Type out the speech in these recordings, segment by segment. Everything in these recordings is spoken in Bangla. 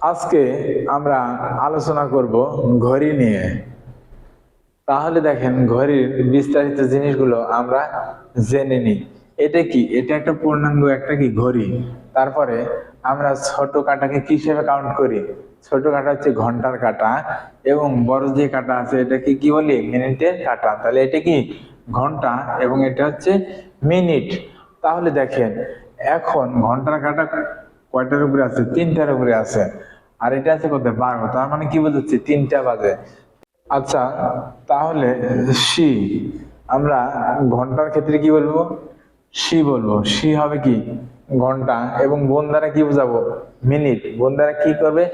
আজকে আমরা আলোচনা করব ঘড়ি নিয়ে। তাহলে দেখেন ঘড়ির বিস্তারিত জিনিসগুলো আমরা জেনে নিই। এটা কি? এটা একটা পূর্ণাঙ্গ একটা কি ঘড়ি। তারপরে আমরা ছোট কাটাকে কি হিসেবে কাউন্ট করি? ছোট কাটা হচ্ছে ঘন্টার কাটা, এবং বড় যে কাটা আছে এটাকে কি বলি? মিনিটের কাটা। তাহলে এটা কি? ঘন্টা, এবং এটা হচ্ছে মিনিট। তাহলে দেখেন এখন ঘন্টার কাটা কয়টার উপরে আছে? তিনটার উপরে আছে। আর এটা আছে কত? 12। তার মানে কি বোঝাচ্ছে? 3টা বাজে। আচ্ছা, তাহলে সি, আমরা ঘন্টার ক্ষেত্রে কি বলবো? সি বলবো। সি হবে কি? ঘন্টা। এবং বোন দ্বারা কি বোঝাবো? মিনিট। বোন দ্বারা কি করবে?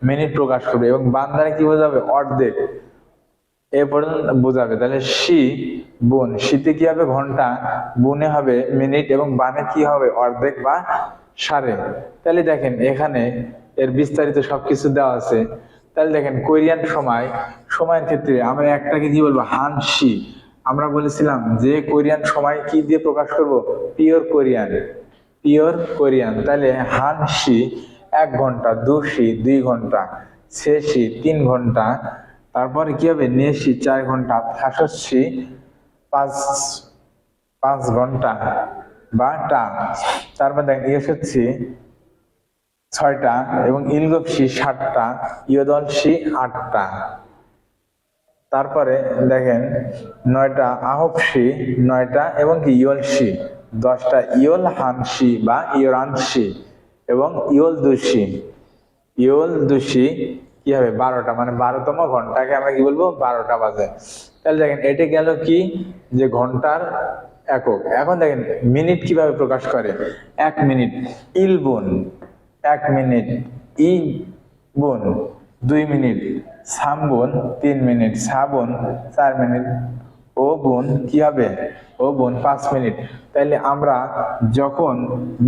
মিনিট প্রকাশ করবে। এবং বান দ্বারা কি বোঝাবে? অর্ধেক। এ পর্যন্ত বোঝাবে। তাহলে সি বোন, শীতে কি হবে? ঘন্টা, বুনে হবে মিনিট, এবং বানে কি হবে? অর্ধেক বা সাড়ে। তাহলে দেখেন এখানে এর বিস্তারিত সবকিছু দেওয়া আছে। তাহলে দেখেন কোরিয়ান সময়ের ক্ষেত্রে আমরা একটাকে কি বলবো? হানসি। আমরা বলেছিলাম যে কোরিয়ান সময় কি দিয়ে প্রকাশ করব? Pure Korean. Pure Korean. তাহলে হানসি 1 ঘন্টা, দুশি 2 ঘন্টা, ছেশি 3 ঘন্টা, তারপরে কি হবে? নেশি 4 ঘন্টা, ফাঁসশি 5 ঘন্টা বা টা। তারপর দেখেন ইয়েসচ্ছি 6টা, এবং ইলগপসি 7টা, ইয়দলসি 8টা। তারপরে দেখেন 9টা, আহপসি 9টা, এবং কি ইয়লসি 10টা, ইয়ল হানসি বা ইয়রানসি, এবং ইয়ল দুশি কি হবে? 12টা, মানে 12তম ঘন্টাকে আমরা কি বলবো? 12টা বাজে। তাহলে দেখেন এটা গেল কি? যে ঘন্টার একক। এখন দেখেন মিনিট কিভাবে প্রকাশ করে? 1 মিনিট ইলবুন, 1 মিনিট ই বোন 2 মিনিট, সামবোন 3 মিনিট, সাবন 4 মিনিট, ও বোন কি হবে? ও বোন 5 মিনিট। তাইলে আমরা যখন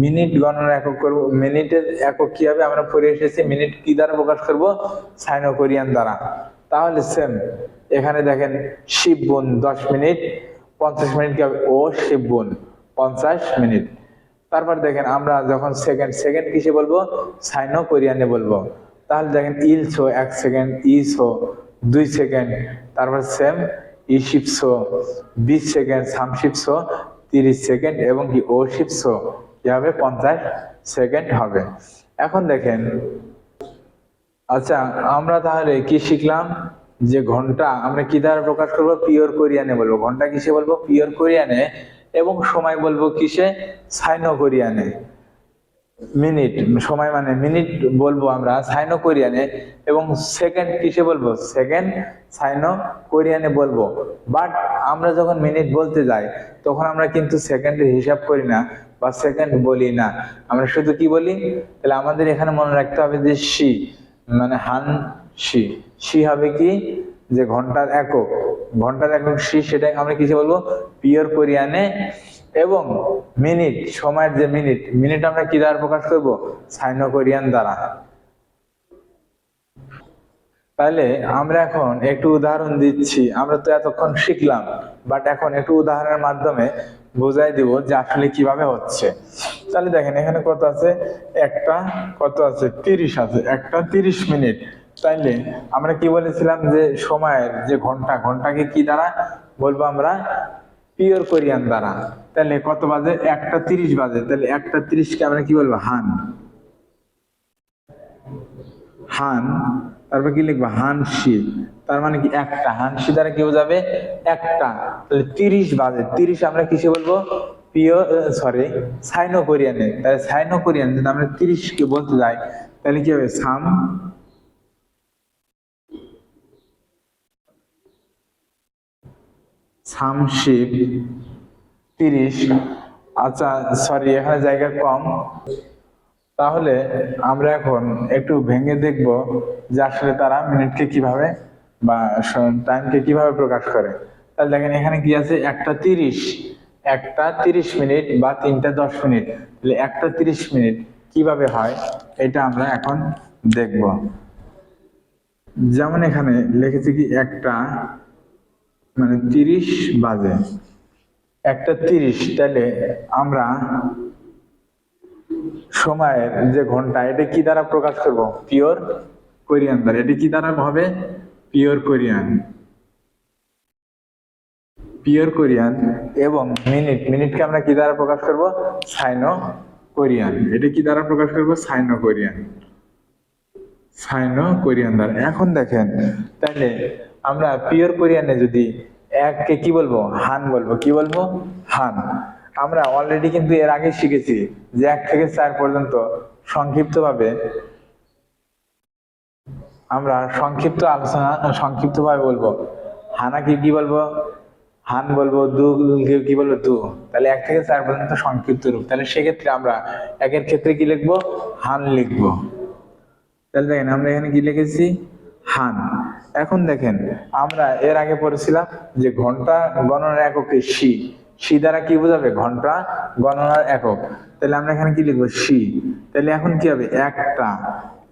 মিনিট গণনার একক করব, মিনিটের একক কি হবে? আমরা পড়ে এসেছি মিনিট কি দ্বারা প্রকাশ করব? সাইনো কোরিয়ান দ্বারা। তাহলে সেম এখানে দেখেন শিব বোন 10 মিনিট, 50 মিনিট কি হবে? ও শিব বোন 50 মিনিট। তারপর দেখেন আমরা যখন সেকেন্ড কিসে বলবো? সাইনো কোরিয়ানে বলবো। তাহলে দেখেন ইলসো 1 সেকেন্ড, ইসো 2 সেকেন্ড, তারপর সেম ইশিপসো 20 সেকেন্ড, সামশিপসো 30 সেকেন্ড, এবং কি ও শিপসো কি হবে? 50 সেকেন্ড হবে। এখন দেখেন, আচ্ছা আমরা তাহলে কি শিখলাম? যে ঘন্টা আমরা কি দ্বারা প্রকাশ করব? পিওর কোরিয়ানে বলবো। ঘন্টা কিসে বলবো? পিওর কোরিয়ানে। এবং সময় বলবো কিসে? সাইনো কোরিয়ানে। মিনিট, সময় মানে মিনিট বলবো আমরা সাইনো কোরিয়ানে। এবং সেকেন্ড কিসে বলবো? সেকেন্ড সাইনো কোরিয়ানে বলবো। বাট আমরা যখন মিনিট বলতে যাই তখন আমরা কিন্তু সেকেন্ডের হিসাব করি না বা সেকেন্ড বলি না, আমরা শুধু কি বলি? তাহলে আমাদের এখানে মনে রাখতে হবে যে শি, মানে হান শি। শি হবে কি? যে ঘন্টার একক। ঘন্টার একক শি, সেটাই আমরা কিসে বলবো? পিওর কোরিয়ানে। এবং মিনিট, সময়ের যে মিনিট, মিনিট আমরা কি দ্বারা প্রকাশ করব? সাইনো কোরিয়ান দ্বারা। তাহলে আমরা এখন একটু উদাহরণ দিচ্ছি। আমরা তো এতক্ষণ শিখলাম, বাট এখন একটু উদাহরণের মাধ্যমে বোঝাই দিব যে আসলে কিভাবে হচ্ছে। তাহলে দেখেন এখানে কত আছে? একটা কত আছে? 30 আছে। একটা 30 মিনিট। তাইলে আমরা কি বলেছিলাম? যে সময়ের যে ঘন্টা, ঘন্টাকে কি দ্বারা বলবো আমরা? পিওর কোরিয়ান দ্বারা। তাহলে কত বাজে? 1টা 30 বাজে। তাহলে 1টা 30কে আমরা কি বলবো? হান। হান, তারপর কি লিখবো? হানশি। তার মানে কি? একটা। হানশি দ্বারা কি বোঝাবে? একটা। তাহলে 30 বাজে। 30 আমরা কিসে বলবো? পিওর সরি সাইনো কোরিয়ানে। তাহলে সাইনো কোরিয়ান যদি আমরা 30 কে বলতে যাই তাহলে কি হবে? সামশিপ 30। আচ্ছা সরি, এখানে জায়গা কম। তাহলে আমরা এখন একটু ভেঙে দেখব যে আসলে তারা মিনিটকে কিভাবে বা টাইমকে কিভাবে প্রকাশ করে। তাহলে দেখেন এখানে কি আছে? 1টা 30, 1টা 30 মিনিট বা 3টা 10 মিনিট। তাহলে 1টা 30 মিনিট কিভাবে হয় এটা আমরা এখন দেখব। যেমন এখানে লিখেছি কি? একটা মানে 30 বাজে। 1টা 30। তাহলে আমরা সময়ের যে ঘন্টা, এটা কি দ্বারা প্রকাশ করব? পিওর কোরিয়ান দ্বারা। এটি কি দ্বারা হবে? Pure Korean. Pure Korean. এবং মিনিট, মিনিটকে আমরা কি দ্বারা প্রকাশ করব? সাইনো কোরিয়ান। এটা কি দ্বারা প্রকাশ করব? সাইনো কোরিয়ান। সাইনো কোরিয়ান দ্বারা। এখন দেখেন, তাহলে আমরা পিওর কোরিয়ানে যদি এককে কি বলবো? হান বলবো। কি বলবো? হান। আমরা অলরেডি কিন্তু এর আগে শিখেছি যে 1 থেকে 4 পর্যন্ত সংক্ষিপ্ত ভাবে আমরা সংক্ষিপ্ত ভাবে বলবো। হানাকে কি বলবো? হান বলবো। দু কি বলবো? দু। তাহলে 1 থেকে 4 পর্যন্ত সংক্ষিপ্ত রূপ। তাহলে সেক্ষেত্রে আমরা একের ক্ষেত্রে কি লিখবো? হান লিখবো। তাহলে দেখেন আমরা এখানে কি লিখেছি? হান। এখন দেখেন, আমরা এর আগে পড়েছিলাম যে ঘন্টা গণনার একক সি। সি দ্বারা কি বোঝাবে? ঘন্টা গণনার একক। তাহলে আমরা এখানে কি লিখবো? সি। তাহলে এখন কি হবে? একটা।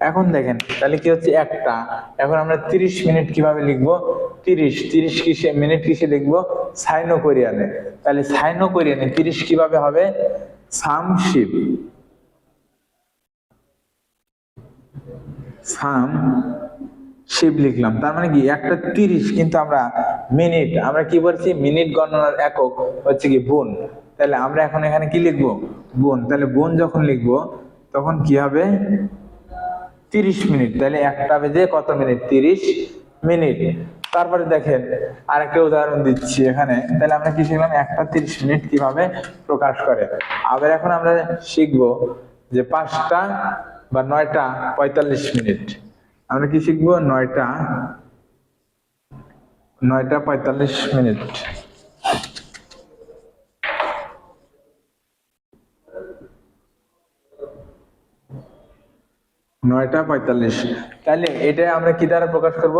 এখন দেখেন, তাহলে কি হচ্ছে? একটা। এখন আমরা 30 মিনিট কিভাবে লিখবো? 30 কিসে, মিনিট কিসে লিখবো? সাইনো কোরিয়ানে। তাহলে সাইনো কোরিয়ানে 30 কিভাবে হবে? সামশিপ। সাম শিব লিখলাম। তার মানে কি? একটা 30, কিন্তু আমরা মিনিট, আমরা কি বলছি? মিনিট গণনার একক হচ্ছে কি? গুণ। তাহলে আমরা এখন এখানে কি লিখবো? গুণ। তাহলে গুণ যখন লিখবো তখন কি হবে? 30 মিনিট। তাহলে একটা বেজে কত মিনিট? 30 মিনিট। তারপরে দেখেন আরেকটা উদাহরণ দিচ্ছি এখানে। তাহলে আমরা কি শিখলাম? একটা 30 মিনিট কিভাবে প্রকাশ করে। আবার এখন আমরা শিখবো যে 5টা বা 9টা 45 মিনিট। আমরা কি শিখবো? 9টা 45 মিনিট। 9টা 45। তাহলে এটা আমরা কি দ্বারা প্রকাশ করব?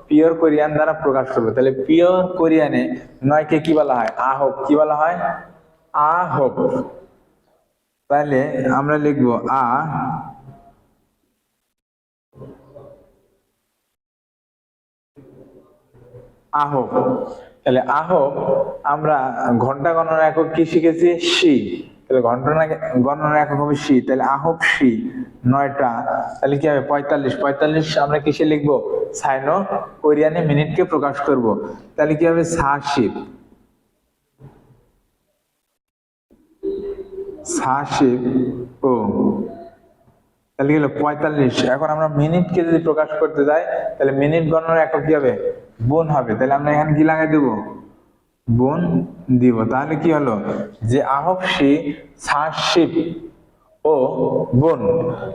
পিওর কোরিয়ান দ্বারা প্রকাশ করব। তাহলে পিওর কোরিয়ানে 9কে কি বলা হয়? আহব। কি বলা হয়? আহব। তাহলে আমরা লিখবো আহব। তাহলে আহব। আমরা ঘন্টা গণনার একক কি শিখেছি? সি। তাহলে ঘন্টা গণনার একক হবে সি। তাহলে আহব সি 9টা। তাহলে কি হবে? 45। 45 আমরা কিসে লিখবো? সাইনো কোরিয়ানে মিনিটকে প্রকাশ করব। তাহলে কি হবে? সাশিপ। সাশিপ ও। তাহলে কি হলো? 45। এখন আমরা মিনিটকে যদি প্রকাশ করতে যাই তাহলে মিনিট গণনার একক কি হবে? গুণ হবে। তাহলে আমরা এখানে কি লাগাই দেবো? গুণ দিব। তাহলে কি হলো? যে আহবসি সাশিপ ও গুণ।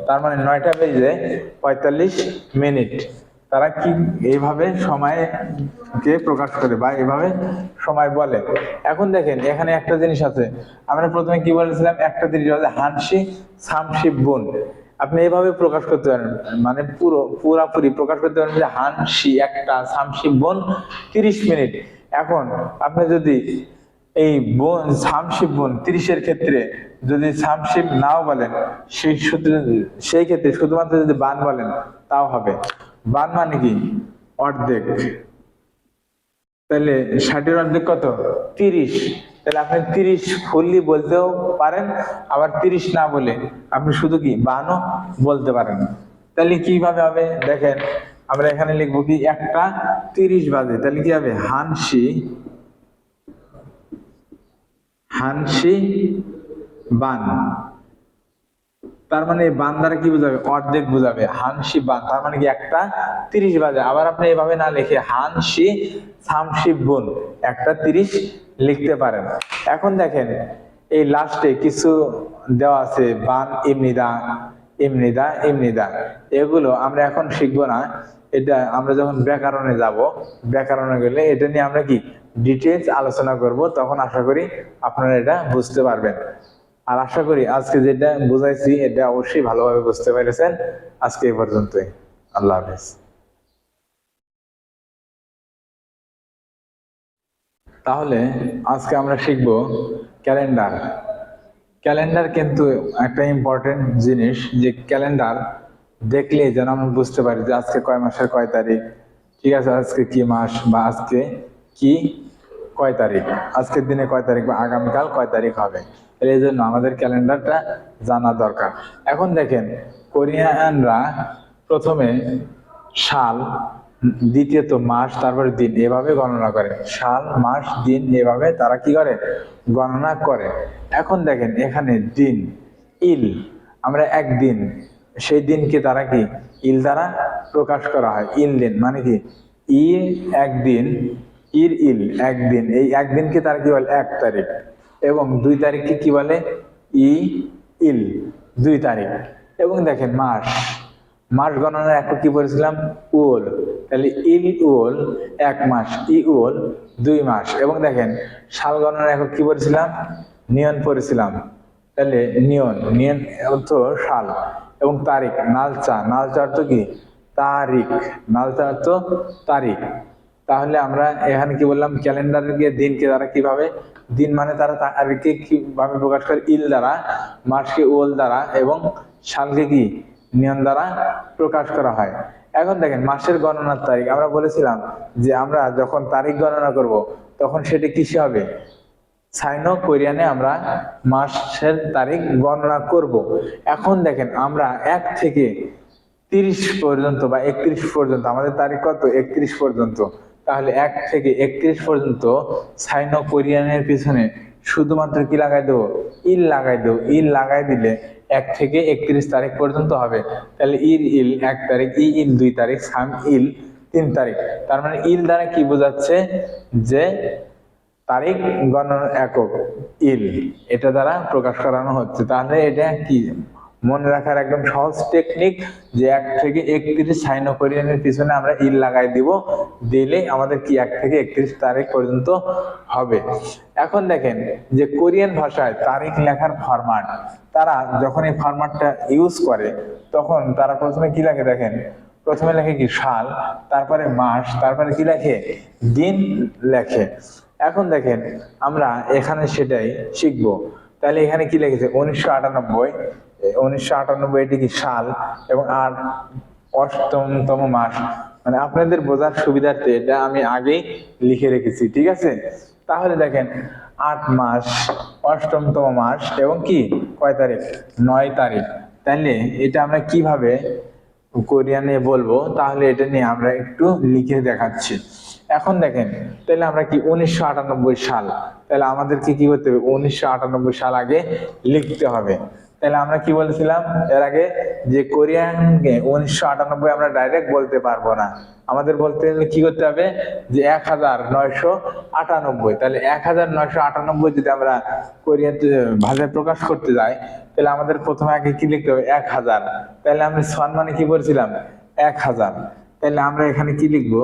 তার মানে 9টা বেজে 45 মিনিট। তারা কি এইভাবে সময়কে প্রকাশ করে বা এইভাবে সময় বলে। এখন দেখেন এখানে একটা জিনিস আছে। আমরা প্রথমে কি বলেছিলাম? একটা 30 বাজে হানসি সামশিপ গুণ। আপনি এইভাবে প্রকাশ করতে পারেন, মানে পুরাপুরি প্রকাশ করতে পারেন যে হানসি একটা সামশিপ গুণ 30 মিনিট। এখন আপনি যদি এই সামশিপ বোন 30-এর ক্ষেত্রে যদি সামশিপ নাও বলেন, সেই ক্ষেত্রে শুধুমাত্র যদি বান বলেন তাও হবে। বান মানে কি? অর্ধেক। তাহলে 60-এর অর্ধেক কত? 30। তাহলে আপনি 30 ফুললি বলতেও পারেন, আবার 30 না বলে আপনি শুধু কি বানও বলতে পারেন। তাহলে কিভাবে হবে? দেখেন আমরা এখানে লিখবো কি? একটা 30 বাজে। তাহলে কি হবে? হানসি বান। তার মানে বান দ্বারা কি বোঝাবে? অর্ধেক বোঝাবে। হানসি বান তার মানে কি? একটা 30 বাজে। আবার আপনি এভাবে না লিখে হানসি সামসি বুন একটা 30 লিখতে পারেন। এখন দেখেন এই লাস্টে কিছু দেওয়া আছে, বান ইমনিদা ইমনিদা ইমনিদা। এগুলো আমরা এখন শিখবো না। এটা আমরা যখন ব্যাকরণে যাব, ব্যাকরণে গেলে এটা নিয়ে আমরা কি ডিটেইলস আলোচনা করব, তখন আশা করি আপনারা এটা বুঝতে পারবেন। আর আশা করি আজকে যেটা বুঝাইছি এটা অবশ্যই ভালোভাবে বুঝতে পেরেছেন। আজকে এই পর্যন্তই। আল্লাহ হাফেজ। তাহলে আজকে আমরা শিখব ক্যালেন্ডার। ক্যালেন্ডার কিন্তু একটা ইম্পর্টেন্ট জিনিস, যে ক্যালেন্ডার দেখলে যেন আমরা বুঝতে পারি যে আজকে কয় মাসের কয় তারিখ, ঠিক আছে, আজকে কি মাস বা আজকে কি কয় তারিখ, আজকের দিনে কয় তারিখ বা আগামীকাল কয় তারিখ হবে, এই জন্য আমাদের ক্যালেন্ডারটা জানা দরকার। এখন দেখেন কোরিয়ানরা প্রথমে সাল, দ্বিতীয়ত মাস, তারপরে দিন, এভাবে গণনা করে। সাল, মাস, দিন, এভাবে তারা কি করে, গণনা করে। এখন দেখেন এখানে দিন, ইল, আমরা একদিন, সেই দিনকে তারা কি ইল দ্বারা প্রকাশ করা হয়। ইল দিন মানে কি, ই একদিন, ইল একদিন, এই একদিনকে তারা কি বলে 1 তারিখ, এবং 2 তারিখকে কি বলে ই ইল 2 তারিখ। এবং দেখেন মাস, মাস গণনার একক কি পড়েছিলাম, উল, তাহলে ইল উল 1 মাস, ই উল 2 মাস। এবং দেখেন সাল গণনার একক কি পড়েছিলাম, নিয়ন পড়েছিলাম, তাহলে নিয়ন, নিয়ন অর্থ সাল। এবং তারিখ, নালচা, নালচা অর্থ কি, তারিখ, নালচা অর্থ তারিখ। তাহলে আমরা এখানে কি বললাম, ক্যালেন্ডারে গিয়ে দিনকে তারা কিভাবে, দিন মানে তারা তারিখকে কিভাবে প্রকাশ করে, ইল দ্বারা, মাসকে ওল দ্বারা, এবং সালকে কি নিয়ন দ্বারা প্রকাশ করা হয়। এখন দেখেন মাসের গণনার তারিখ, আমরা বলেছিলাম যে আমরা যখন তারিখ গণনা করব তখন সেটি কিসে হবে, সাইনো কোরিয়ানে আমরা মাসের তারিখ গণনা করব। এখন দেখেন আমরা 1 থেকে 30 পর্যন্ত বা 31 পর্যন্ত, আমাদের তারিখ কত, 31 পর্যন্ত, তাহলে 1 থেকে 31 পর্যন্ত সাইনো কোরিয়ানের পিছনে শুধুমাত্র কি লাগাই দেবো, ইল লাগাই দেবো। ইল লাগাই দিলে 1 থেকে 31 তারিখ পর্যন্ত হবে। তাহলে ইল 1 তারিখ, ইল 2 তারিখ, সাম ইল 3 তারিখ। তার মানে ইল দ্বারা কি বোঝাচ্ছে, যে তারিখ গণনার একক ইল, এটা দ্বারা প্রকাশ করানো হচ্ছে। তাহলে এটা কি মনে রাখার একদম সহজ টেকনিক, যে 1 থেকে 31 সাইনো কোরিয়ানের পিছনে আমরা ইল লাগাই দিব, দিলে আমাদের কি 1 থেকে 31 তারিখ পর্যন্ত হবে। এখন দেখেন যে কোরিয়ান ভাষায় তারিখ লেখার ফরম্যাট, তারা যখন এই ফরম্যাটটা ইউজ করে তখন তারা প্রথমে কি লেখে, দেখেন প্রথমে লেখে কি সাল, তারপরে মাস, তারপরে কি লেখে, দিন লেখে। এখন দেখেন আমরা এখানে সেটাই শিখবো। তাহলে এখানে কি লিখেছে, 1998, 1998 এটি কি সাল, এবং 8তম মাস, মানে আপনাদের বোঝার সুবিধার্থে এটা আমি আগেই লিখে রেখেছি, ঠিক আছে। তাহলে দেখেন 8 মাস, 8তম মাস, এবং কি কয় তারিখ, 9 তারিখ। তাহলে এটা আমরা কিভাবে কোরিয়ানে বলবো, তাহলে এটা নিয়ে আমরা একটু লিখে দেখাচ্ছি। এখন দেখেন তাহলে আমরা কি 1998 সাল, তাহলে আমাদেরকে কি করতে হবে, 1998 সাল আগে লিখতে হবে। তাহলে আমরা কি বলেছিলাম এর আগে, যে কোরিয়ানকে 1998 আমরা ডাইরেক্ট বলতে পারবো না, আমাদের বলতে হলে কি করতে হবে, যে 1998। তাহলে 1998 যদি আমরা কোরিয়ান ভাষায় প্রকাশ করতে যাই, তাহলে আমাদের প্রথমে আগে কি লিখতে হবে, 1000। তাহলে আমি সন মানে কি বলছিলাম, 1000। তাহলে আমরা এখানে কি লিখবো,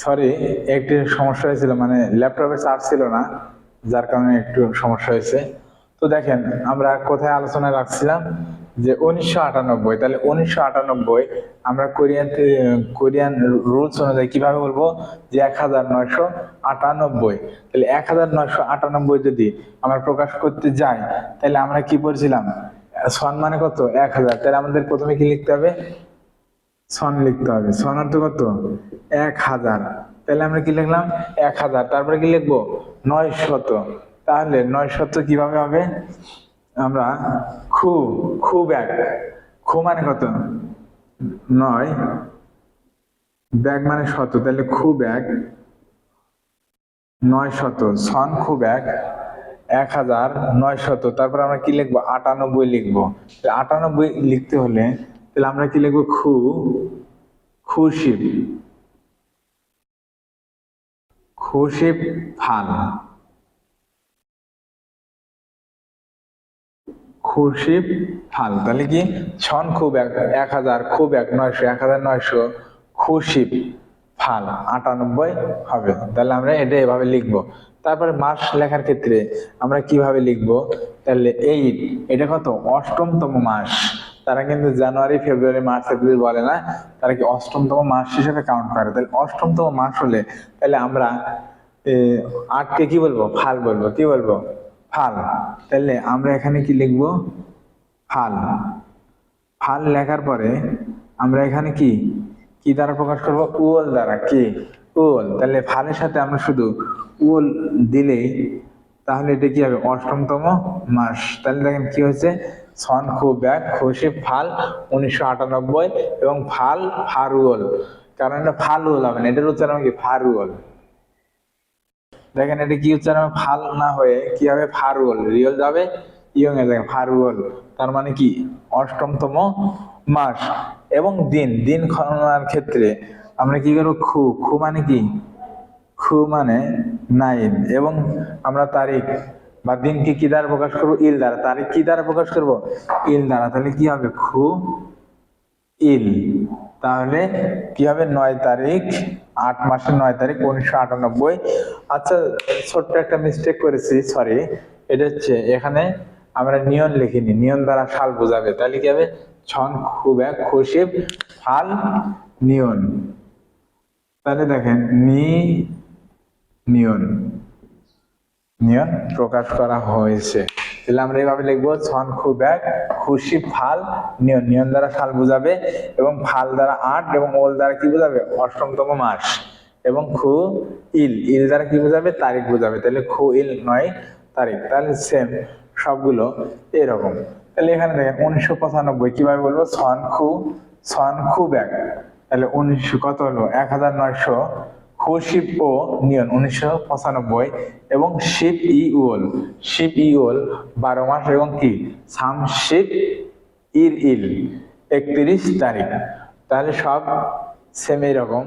সরি একটু সমস্যা হয়েছিল, মানে ল্যাপটপে চার্জ ছিল না, যার কারণে একটু সমস্যা হয়েছে। তো দেখেন আমরা কোথায় আলোচনা রাখছিলাম, যে 1998। তাহলে 1998 আমরা কোরিয়ান রুলস অনুযায়ী কিভাবে বলবো, যে 1998। তাহলে 1998 যদি আমরা প্রকাশ করতে যাই, তাহলে আমরা কি বলছিলাম, সন মানে কত, 1000। তাহলে আমাদের প্রথমে কি লিখতে হবে, সন লিখতে হবে। সন অর্থ কত, 1000। তাহলে আমরা কি লিখলাম, 1000, তারপরে কি লিখবো, 900। তাহলে 900 কিভাবে হবে, আমরা খুব এক, খু মানে কত, 9, ব্যাগ মানে 100, তাহলে খুব এক, 900, সন খুব এক, 1900। তারপর আমরা কি লিখবো, 98 লিখবো। 98 লিখতে হলে তাহলে আমরা কি লিখবো, খুশিপ, খুশিপ ফাল, খুশিপ ফাল। তাহলে কি ছন খুব এক, 1000, খুব এক, 900, 1900, খুশিপ ফাল 98 হবে। তাহলে আমরা এটা এভাবে লিখবো। তারপরে মাস লেখার ক্ষেত্রে আমরা কিভাবে লিখবো, তাহলে 8, এটা কত, 8তম মাস। তারা কিন্তু জানুয়ারি, ফেব্রুয়ারি, মার্চ, এপ্রিল বলে না, তারা কি 8তম মাস হিসেবে কাউন্ট করে। তাহলে 8তম মাস হলে তাহলে আমরা 8কে কি বলবো, ফাল বলবো। কি বলবো, ফাল। তাহলে আমরা এখানে কি লিখবো, ফাল। ফাল লেখার পরে আমরা এখানে কি দ্বারা প্রকাশ করবো, উল দ্বারা। কি উল, তাহলে ফালের সাথে আমরা শুধু উল দিলেই তাহলে এটা কি হবে অষ্টমতম মাস। তাহলে দেখেন কি হয়েছে সন খু ব্যাগ খুশি ফাল 1998 এবং ফাল ফারুল, কারণ এটা ফালুল হবে না, এটার উচ্চারণ কি ফারুল। দেখেন এটা কি উচ্চারণ ফাল না হয়ে কি হবে ফারুল, রিয়ল যাবে ইয়ং এ দেখেন ফারুল, তার মানে কি অষ্টমতম মাস। এবং দিন, দিন গণনার ক্ষেত্রে আমরা কি করবো খু, খু মানে কি খু মানে 9, এবং আমরা তারিখ বা দিনকে কি দ্বারা প্রকাশ করবো ইল দ্বারা, তারিখ কি দ্বারা প্রকাশ করবো ইল দ্বারা, তাহলে কি হবে খু ইল। তাহলে কি হবে 9 তারিখ 8 মাসের 9 তারিখ 1998। আচ্ছা ছোট্ট একটা মিস্টেক করেছি, সরি, এটা হচ্ছে এখানে আমরা নিয়ন লিখিনি, নিয়ন দ্বারা সাল বোঝাবে, তাহলে কি হবে ছন খুব এক খুশিব ফাল নিয়ন। তাহলে দেখেন নিয়ন, নিয়ন প্রকাশ করা হয়েছে। তাহলে আমরা এইভাবে লিখবো ছন খুব এক খুশি ফাল নিয়ন, নিয়ন দ্বারা সাল বোঝাবে এবং ফাল দ্বারা 8 এবং ওল দ্বারা কি বোঝাবে অষ্টমতম মাস, এবং খু ইল, ইল দ্বারা কি বোঝাবে তারিখ বোঝাবে, তাহলে খু ইল 9 তারিখ। তাহলে সেম সবগুলো এরকম। তাহলে এখানে দেখেন 1995 কিভাবে বলবো ছন খুব এক, তাহলে 1900 কত হলো 1900 খুশিব ও নিয়ন 1995 এবং শিব ই উল, শিব ই উল 12 মাস এবং কি সাম শিব ইল 31 তারিখ। তাহলে সব সেম এরকম।